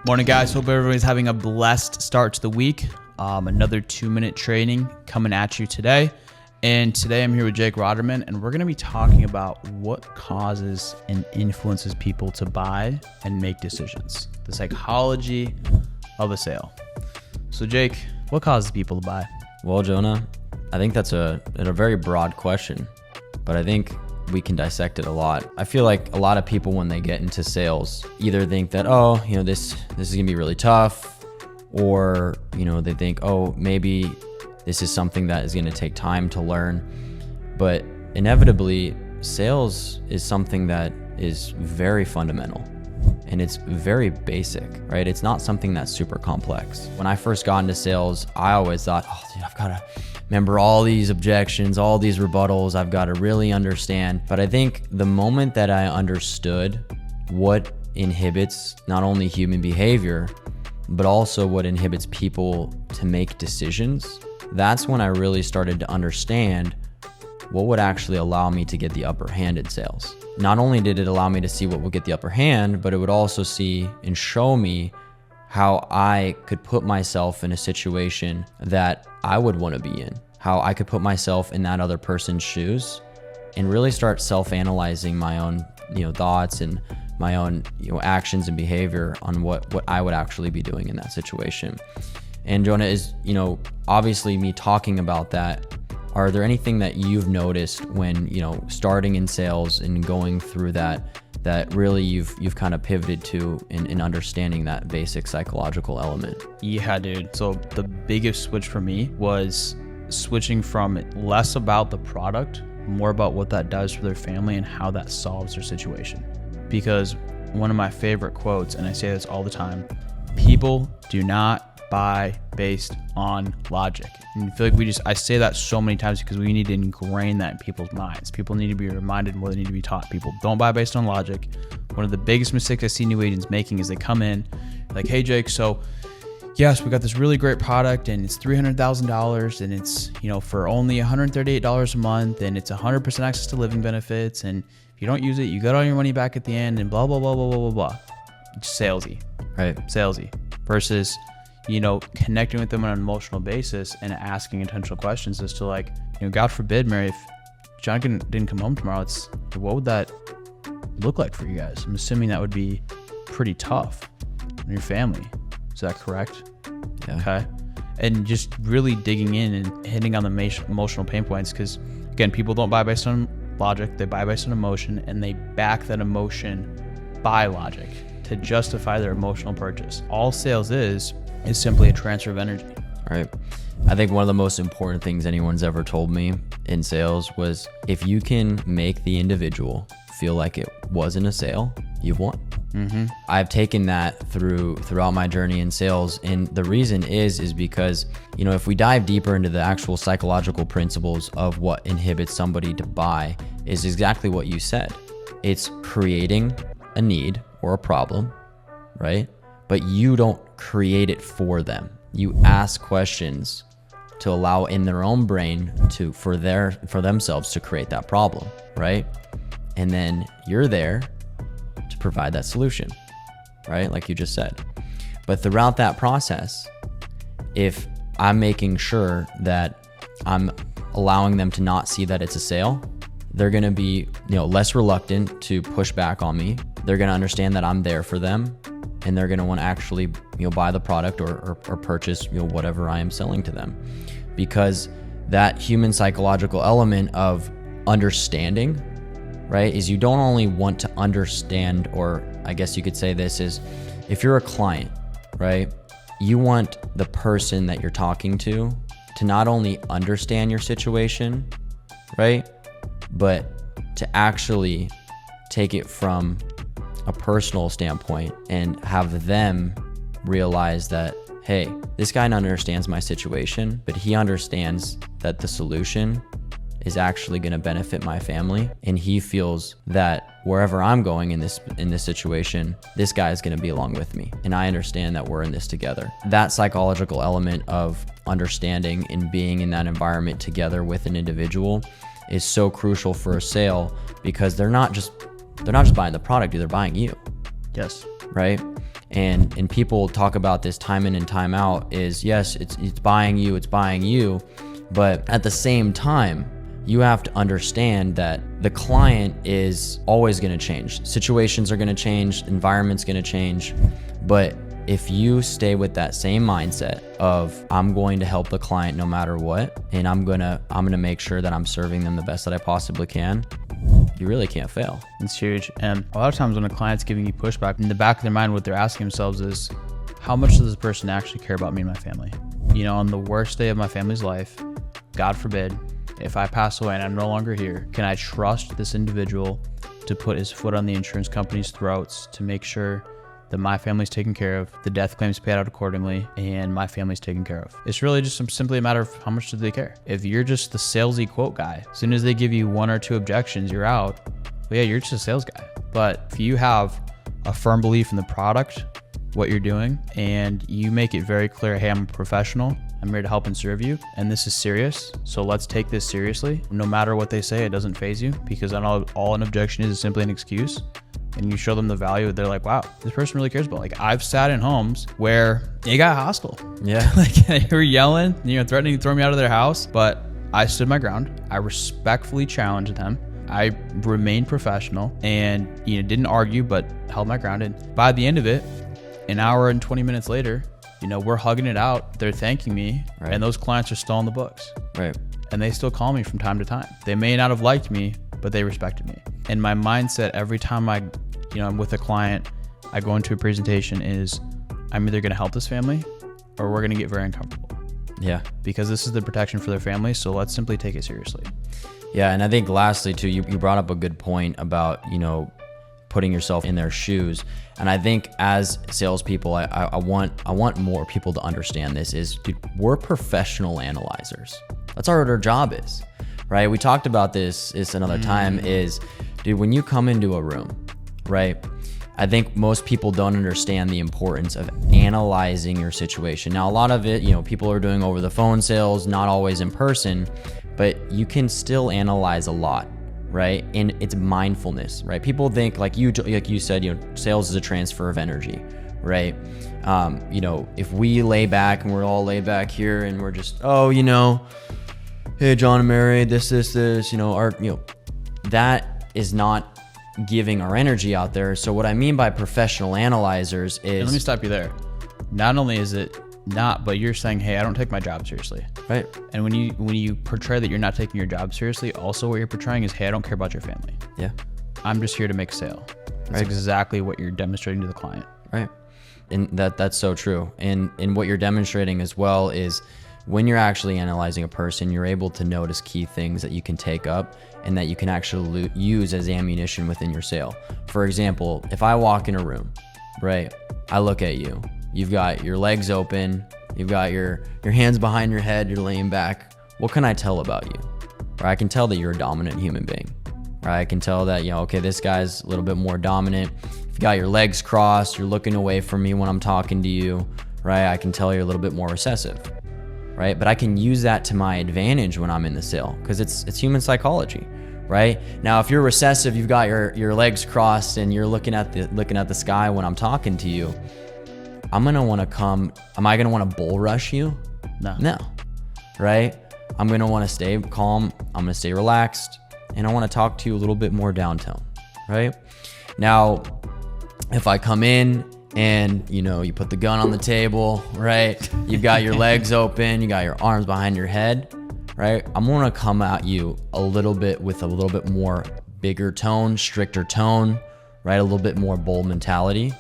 Morning, guys. Hope everybody's having a blessed start to the week. Another 2-minute training coming at you today. And today I'm here with Jake Roderman, and we're going to be talking about what causes and influences people to buy and make decisions. The psychology of a sale. So Jake, what causes people to buy? Well, Jonah, I think that's a very broad question, but I think we can dissect it a lot. I feel like a lot of people, when they get into sales, either think that, this is gonna be really tough, or, they think, maybe this is something that is gonna take time to learn. But inevitably, sales is something that is very fundamental and it's very basic, right? It's not something that's super complex. When I first got into sales, I always thought, I've got to remember all these objections, all these rebuttals, I've got to really understand. But I think the moment that I understood what inhibits not only human behavior, but also what inhibits people to make decisions, that's when I really started to understand what would actually allow me to get the upper hand in sales. Not only did it allow me to see what would get the upper hand, but it would also see and show me how I could put myself in a situation that I would want to be in, how I could put myself in that other person's shoes and really start self-analyzing my own, thoughts and my own, actions and behavior on what I would actually be doing in that situation. And Jonah, is, obviously me talking about that, are there anything that you've noticed when, starting in sales and going through that really you've kind of pivoted to in understanding that basic psychological element? Yeah, dude. So the biggest switch for me was switching from less about the product, more about what that does for their family and how that solves their situation. Because one of my favorite quotes, and I say this all the time, people do not buy based on logic. And I feel like I say that so many times because we need to ingrain that in people's minds. People need to be reminded more than need to be taught. People don't buy based on logic. One of the biggest mistakes I see new agents making is they come in like, hey Jake, so yes, we got this really great product and it's $300,000 and it's, for only $138 a month and it's 100% access to living benefits. And if you don't use it, you get all your money back at the end and blah, blah, blah, blah, blah, blah, blah. It's salesy, right? Salesy versus, connecting with them on an emotional basis and asking intentional questions as to like, God forbid, Mary, if John didn't come home tomorrow, what would that look like for you guys? I'm assuming that would be pretty tough on your family. Is that correct? Yeah. Okay. And just really digging in and hitting on the emotional pain points. Because again, people don't buy based on logic. They buy based on emotion, and they back that emotion by logic to justify their emotional purchase. All sales is simply a transfer of energy. Right. I think one of the most important things anyone's ever told me in sales was, if you can make the individual feel like it wasn't a sale, you've won. Mm-hmm. I've taken that throughout my journey in sales. And the reason is because, if we dive deeper into the actual psychological principles of what inhibits somebody to buy, is exactly what you said. It's creating a need or a problem, right? But you don't create it for them. You ask questions to allow in their own brain for themselves to create that problem, right? And then you're there to provide that solution, right? Like you just said. But throughout that process, if I'm making sure that I'm allowing them to not see that it's a sale, they're going to be, less reluctant to push back on me. They're going to understand that I'm there for them, and they're going to want to actually, buy the product or purchase, whatever I am selling to them. Because that human psychological element of understanding, right, is you don't only want to understand, or I guess you could say this is, if you're a client, right, you want the person that you're talking to not only understand your situation, right, but to actually take it from a personal standpoint and have them realize that, hey, this guy understands my situation, but he understands that the solution is actually going to benefit my family, and he feels that wherever I'm going in this situation, this guy is going to be along with me, and I understand that we're in this together. That psychological element of understanding and being in that environment together with an individual is so crucial for a sale, because they're not just buying the product, they're buying you. Yes. Right? And people talk about this time in and time out is, yes, it's buying you, but at the same time, you have to understand that the client is always going to change. Situations are going to change, environment's going to change. But if you stay with that same mindset of I'm going to help the client no matter what, and I'm going to make sure that I'm serving them the best that I possibly can, you really can't fail. It's huge. And a lot of times when a client's giving you pushback, in the back of their mind, what they're asking themselves is, how much does this person actually care about me and my family? You know, on the worst day of my family's life, God forbid, if I pass away and I'm no longer here, can I trust this individual to put his foot on the insurance company's throats to make sure that my family's taken care of, the death claims paid out accordingly, and my family's taken care of? It's really just simply a matter of how much do they care. If you're just the salesy quote guy, as soon as they give you 1 or 2 objections, you're out. Well, yeah, you're just a sales guy. But if you have a firm belief in the product, what you're doing, and you make it very clear, hey, I'm a professional, I'm here to help and serve you, and this is serious, so let's take this seriously. No matter what they say, it doesn't faze you, because all an objection is simply an excuse. And you show them the value, they're like, wow, this person really cares about. Like, I've sat in homes where it got hostile. Yeah. Like, they were yelling, threatening to throw me out of their house, but I stood my ground. I respectfully challenged them. I remained professional and, didn't argue, but held my ground. And by the end of it, an hour and 20 minutes later, we're hugging it out. They're thanking me, right. And those clients are still on the books. Right. And they still call me from time to time. They may not have liked me, but they respected me. And my mindset every time I'm with a client, I go into a presentation is, I'm either going to help this family or we're going to get very uncomfortable. Yeah. Because this is the protection for their family. So let's simply take it seriously. Yeah. And I think lastly too, you brought up a good point about, putting yourself in their shoes. And I think as salespeople, I want more people to understand this is, dude, we're professional analyzers. That's what our job is, right? We talked about this another time is, dude, when you come into a room, right? I think most people don't understand the importance of analyzing your situation. Now, a lot of it, people are doing over the phone sales, not always in person, but you can still analyze a lot. Right? And it's mindfulness, right? People think like you said, sales is a transfer of energy, right? If we lay back and we're all laid back here and we're just, hey, John and Mary, this, that is not giving our energy out there. So what I mean by professional analyzers is, and let me stop you there. Not only is it not, but you're saying, hey, I don't take my job seriously. Right. And when you portray that you're not taking your job seriously, also what you're portraying is, hey, I don't care about your family. Yeah. I'm just here to make a sale. That's right. Exactly what you're demonstrating to the client. Right. And that's so true. And what you're demonstrating as well is when you're actually analyzing a person, you're able to notice key things that you can take up and that you can actually use as ammunition within your sale. For example, if I walk in a room, right, I look at you. You've got your legs open, you've got your hands behind your head, you're laying back. What can I tell about you? Or I can tell that you're a dominant human being. Right? I can tell that, okay, this guy's a little bit more dominant. If you got your legs crossed, you're looking away from me when I'm talking to you, right? I can tell you're a little bit more recessive, right? But I can use that to my advantage when I'm in the sale because it's human psychology, right? Now, if you're recessive, you've got your legs crossed and you're looking at the sky when I'm talking to you, am I gonna want to bull rush you? No, right? I'm gonna want to stay calm. I'm gonna stay relaxed, and I want to talk to you a little bit more downtown, right? Now, if I come in and you put the gun on the table, right? You've got your legs open, you got your arms behind your head, right? I'm gonna come at you with a little bit more bigger tone, stricter tone, right? A little bit more bold mentality.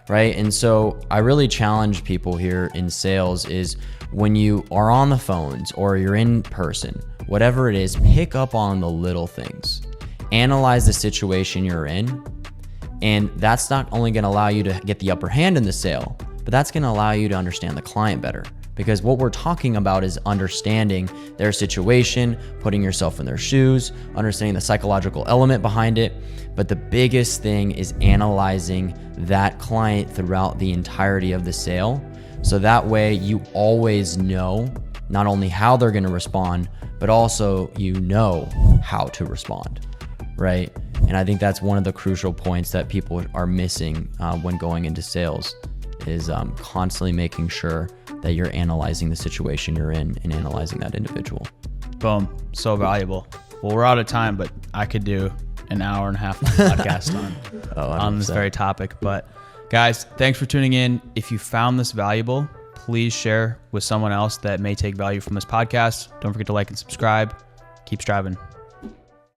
Right. And so I really challenge people here in sales is when you are on the phones or you're in person, whatever it is, pick up on the little things, analyze the situation you're in. And that's not only going to allow you to get the upper hand in the sale, but that's going to allow you to understand the client better. Because what we're talking about is understanding their situation, putting yourself in their shoes, understanding the psychological element behind it. But the biggest thing is analyzing that client throughout the entirety of the sale. So that way you always know not only how they're going to respond, but also how to respond, right? And I think that's one of the crucial points that people are missing when going into sales is constantly making sure that you're analyzing the situation you're in and analyzing that individual. Boom. So valuable. Well, we're out of time, but I could do an hour and a half podcast on this very topic. But guys, thanks for tuning in. If you found this valuable, please share with someone else that may take value from this podcast. Don't forget to like and subscribe. Keep striving.